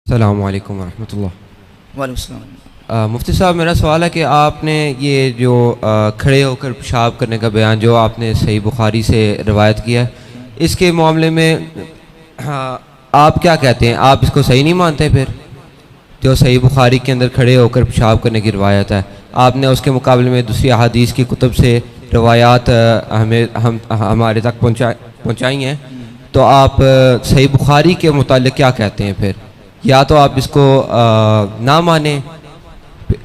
السلام علیکم ورحمۃ اللہ۔ وعلیکم السلام۔ مفتی صاحب، میرا سوال ہے کہ آپ نے یہ جو کھڑے ہو کر پیشاب کرنے کا بیان جو آپ نے صحیح بخاری سے روایت کیا ہے، اس کے معاملے میں آپ کیا کہتے ہیں؟ آپ اس کو صحیح نہیں مانتے؟ پھر جو صحیح بخاری کے اندر کھڑے ہو کر پیشاب کرنے کی روایت ہے، آپ نے اس کے مقابلے میں دوسری احادیث کی کتب سے روایات ہمارے تک پہنچائی ہیں، تو آپ صحیح بخاری کے متعلق کیا کہتے ہیں؟ پھر یا تو آپ اس کو نہ مانیں،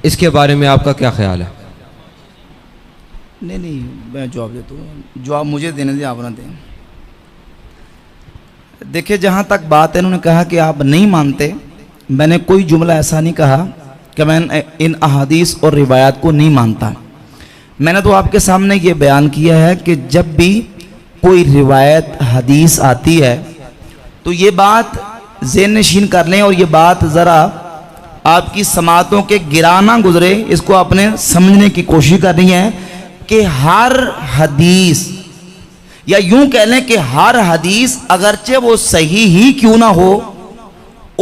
اس کے بارے میں آپ کا کیا خیال ہے؟ نہیں میں جواب دیتا ہوں، جواب مجھے دینے دیں، آپ نہ دیں۔ دیکھیں، جہاں تک بات ہے، انہوں نے کہا کہ آپ نہیں مانتے، میں نے کوئی جملہ ایسا نہیں کہا کہ میں ان احادیث اور روایات کو نہیں مانتا۔ میں نے تو آپ کے سامنے یہ بیان کیا ہے کہ جب بھی کوئی روایت حدیث آتی ہے تو یہ بات ذہن نشین کر لیں، اور یہ بات ذرا آپ کی سماعتوں کے گرا نہ گزرے، اس کو اپنے سمجھنے کی کوشش کرنی ہے کہ ہر حدیث، یا یوں کہہ لیں کہ ہر حدیث اگرچہ وہ صحیح ہی کیوں نہ ہو،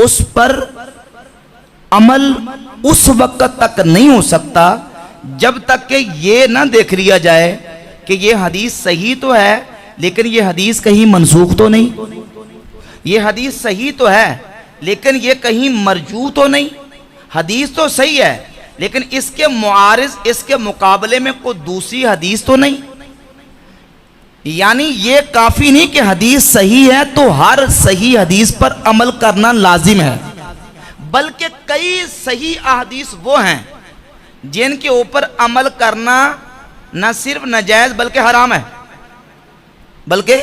اس پر عمل اس وقت تک نہیں ہو سکتا جب تک کہ یہ نہ دیکھ لیا جائے کہ یہ حدیث صحیح تو ہے لیکن یہ حدیث کہیں منسوخ تو نہیں، یہ حدیث صحیح تو ہے لیکن یہ کہیں مرجوع تو نہیں، حدیث تو صحیح ہے لیکن اس کے معارض، اس کے مقابلے میں کوئی دوسری حدیث تو نہیں۔ یعنی یہ کافی نہیں کہ حدیث صحیح ہے تو ہر صحیح حدیث پر عمل کرنا لازم ہے، بلکہ کئی صحیح احادیث وہ ہیں جن کے اوپر عمل کرنا نہ صرف ناجائز بلکہ حرام ہے، بلکہ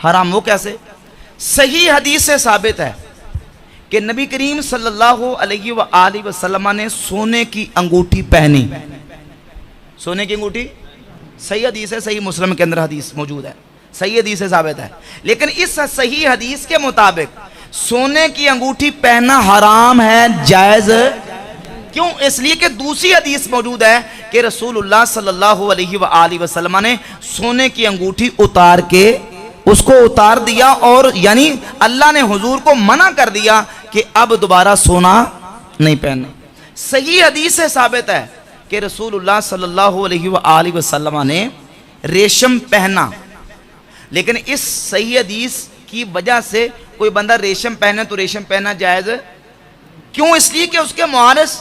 حرام۔ وہ کیسے؟ صحیح حدیث سے ثابت ہے کہ نبی کریم صلی اللہ علیہ وآلہ وسلم نے سونے کی انگوٹھی پہنی۔ سونے کی انگوٹھی صحیح حدیث ہے، صحیح مسلم کے اندر حدیث موجود ہے، صحیح حدیث سے ثابت ہے، لیکن اس صحیح حدیث کے مطابق سونے کی انگوٹھی پہننا حرام ہے، جائز کیوں؟ اس لیے کہ دوسری حدیث موجود ہے کہ رسول اللہ صلی اللہ علیہ وآلہ وسلم نے سونے کی انگوٹھی اتار کے اس کو اتار دیا، اور یعنی اللہ نے حضور کو منع کر دیا کہ اب دوبارہ سونا نہیں پہننا۔ صحیح حدیث سے ثابت ہے کہ رسول اللہ صلی اللہ علیہ وآلہ وسلم نے ریشم پہنا، لیکن اس صحیح حدیث کی وجہ سے کوئی بندہ ریشم پہنے تو ریشم پہنا جائز کیوں؟ اس لیے کہ اس کے معارض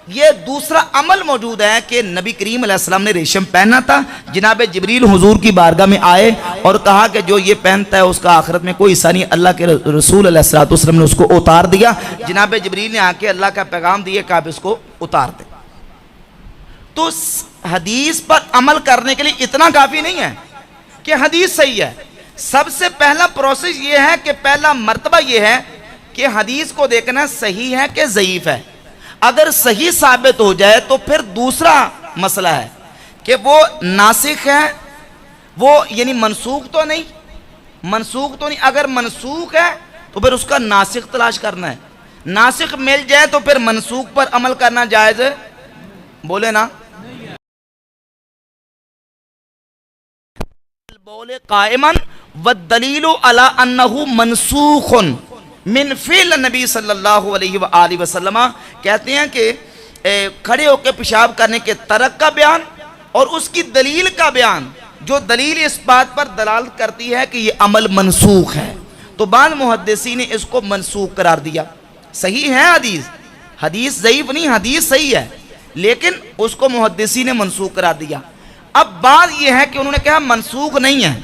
یہ دوسرا عمل موجود ہے کہ نبی کریم علیہ السلام نے ریشم پہنا تھا، جناب جبریل حضور کی بارگاہ میں آئے اور کہا کہ جو یہ پہنتا ہے اس کا آخرت میں کوئی حصہ نہیں، اللہ کے رسول علیہ السلام نے اس کو اتار دیا، جناب جبریل نے آ کے اللہ کا پیغام دیا کہ آپ اس کو اتار دیں۔ تو حدیث پر عمل کرنے کے لیے اتنا کافی نہیں ہے کہ حدیث صحیح ہے، سب سے پہلا پروسیس یہ ہے کہ پہلا مرتبہ یہ ہے کہ حدیث کو دیکھنا صحیح ہے کہ ضعیف ہے۔ اگر صحیح ثابت ہو جائے تو پھر دوسرا مسئلہ ہے کہ وہ ناسخ ہے، وہ یعنی منسوخ تو نہیں، منسوخ تو نہیں۔ اگر منسوخ ہے تو پھر اس کا ناسخ تلاش کرنا ہے، ناسخ مل جائے تو پھر منسوخ پر عمل کرنا جائز ہے، بولے نا؟ بولے قائمن والدلیل علی انہ منسوخ من فعل نبی صلی اللہ علیہ وآلہ وسلم، کہتے ہیں کہ کھڑے ہو کے پیشاب کرنے کے ترک کا بیان اور اس کی دلیل کا بیان، جو دلیل اس بات پر دلالت کرتی ہے کہ یہ عمل منسوخ ہے، تو بعض محدثین نے اس کو منسوخ قرار دیا۔ صحیح ہے حدیث، حدیث ضعیف نہیں، حدیث صحیح ہے، لیکن اس کو محدثین نے منسوخ قرار دیا۔ اب بات یہ ہے کہ انہوں نے کہا منسوخ نہیں ہے،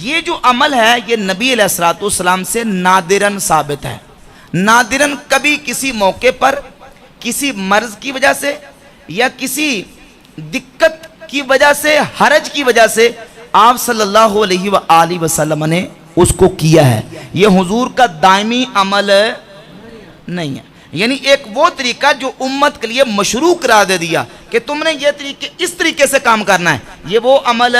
یہ جو عمل ہے یہ نبی علیہ السلام سے نادراً ثابت ہے، نادراً کبھی کسی موقع پر کسی مرض کی وجہ سے یا کسی دقت کی وجہ سے، حرج کی وجہ سے آپ صلی اللہ علیہ وآلہ وسلم نے اس کو کیا ہے، یہ حضور کا دائمی عمل نہیں ہے۔ یعنی ایک وہ طریقہ جو امت کے لیے مشروع قرار دے دیا کہ تم نے یہ طریقے اس طریقے سے کام کرنا ہے، یہ وہ عمل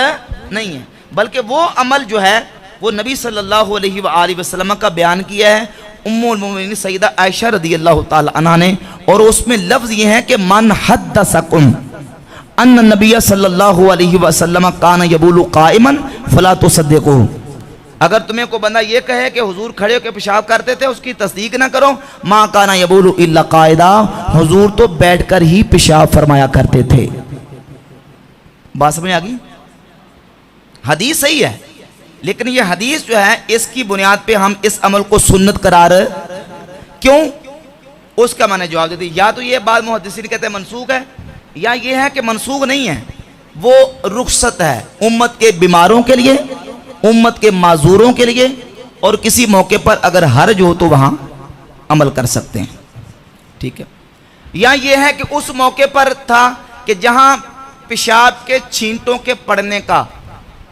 نہیں ہے، بلکہ وہ عمل جو ہے وہ نبی صلی اللہ علیہ وآلہ وسلم کا بیان کیا ہے ام المومنین سیدہ عائشہ رضی اللہ تعالی عنہ نے، اور اس میں لفظ یہ ہے کہ من حدثکم ان نبی صلی اللہ علیہ وسلم کان یبول قائما فلا تصدقوه، اگر تمہیں کو بندہ یہ کہے کہ حضور کھڑے ہو کے پیشاب کرتے تھے، اس کی تصدیق نہ کرو. ما کانا یبول الا قاعدہ، حضور تو بیٹھ کر ہی پیشاب فرمایا کرتے تھے. بات سمجھ آ گئی؟ حدیث صحیح ہے، لیکن یہ حدیث جو ہے اس کی بنیاد پہ ہم اس عمل کو سنت قرار کیوں؟ اس کا میں نے جواب دے دی. یا تو یہ بات محدثین کہتے ہیں منسوخ ہے، یا یہ ہے کہ منسوخ نہیں ہے، وہ رخصت ہے امت کے بیماروں کے لیے، امت کے معذوروں کے لیے، اور کسی موقع پر اگر حرج ہو تو وہاں عمل کر سکتے ہیں. ٹھیک ہے. یا یہ ہے کہ اس موقع پر تھا کہ جہاں پیشاب کے چھینٹوں کے پڑنے کا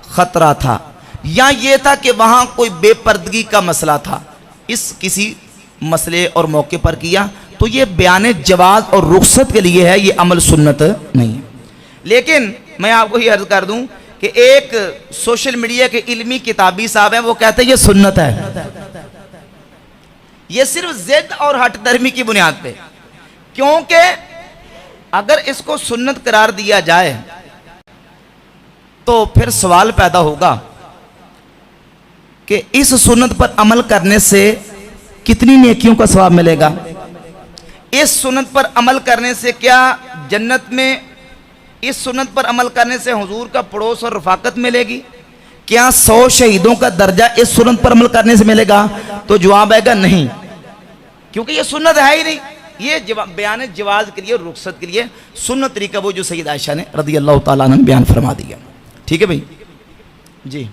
خطرہ تھا، یا یہ تھا کہ وہاں کوئی بے پردگی کا مسئلہ تھا، اس کسی مسئلے اور موقع پر کیا تو یہ بیان جواز اور رخصت کے لیے ہے، یہ عمل سنت نہیں ہے. لیکن میں آپ کو یہ عرض کر دوں کہ ایک سوشل میڈیا کے علمی کتابی صاحب ہیں، وہ کہتے ہیں یہ سنت ہے. یہ صرف ضد اور ہٹ درمی کی بنیاد پہ، کیونکہ اگر اس کو سنت قرار دیا جائے تو پھر سوال پیدا ہوگا کہ اس سنت پر عمل کرنے سے کتنی نیکیوں کا ثواب ملے گا؟ اس سنت پر عمل کرنے سے کیا جنت میں اس سنت پر عمل کرنے سے حضور کا پڑوس اور رفاقت ملے گی؟ کیا 100 شہیدوں کا درجہ اس سنت پر عمل کرنے سے ملے گا؟ تو جواب آئے گا نہیں، کیونکہ یہ سنت ہے ہی نہیں. یہ بیان جواز کے لیے، رخصت کے لیے سنت طریقہ وہ جو سید عائشہ نے رضی اللہ تعالیٰ عنہ بیان فرما دیا. ٹھیک ہے بھائی جی.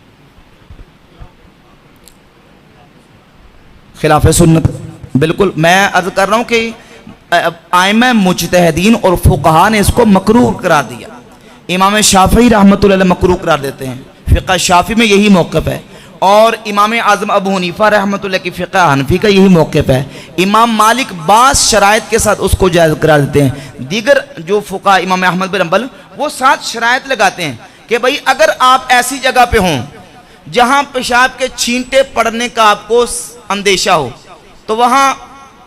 خلاف سنت بالکل میں عرض کر رہا ہوں کہ ائمہ مجتہدین اور فقہاء نے اس کو مکروہ قرار دیا. امام شافعی رحمۃ اللہ علیہ مکروہ قرار دیتے ہیں، فقہ شافعی میں یہی موقف ہے، اور امام اعظم ابو حنیفہ رحمۃ اللہ کی فقہ حنفی کا یہی موقف ہے. امام مالک بعض شرائط کے ساتھ اس کو جائز قرار دیتے ہیں. دیگر جو فقہ امام احمد بن حنبل وہ 7 شرائط لگاتے ہیں کہ بھئی اگر آپ ایسی جگہ پہ ہوں جہاں پیشاب کے چھینٹے پڑنے کا آپ کو اندیشہ ہو تو وہاں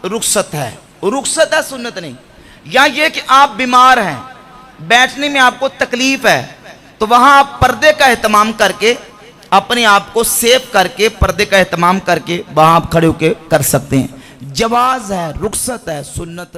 رخصت ہے، رخصت ہے، سنت نہیں. یا یہ کہ آپ بیمار ہیں، بیٹھنے میں آپ کو تکلیف ہے، تو وہاں آپ پردے کا اہتمام کر کے اپنے آپ کو سیف کر کے پردے کا اہتمام کر کے وہاں آپ کھڑے ہو کے کر سکتے ہیں. جواز ہے، رخصت ہے، سنت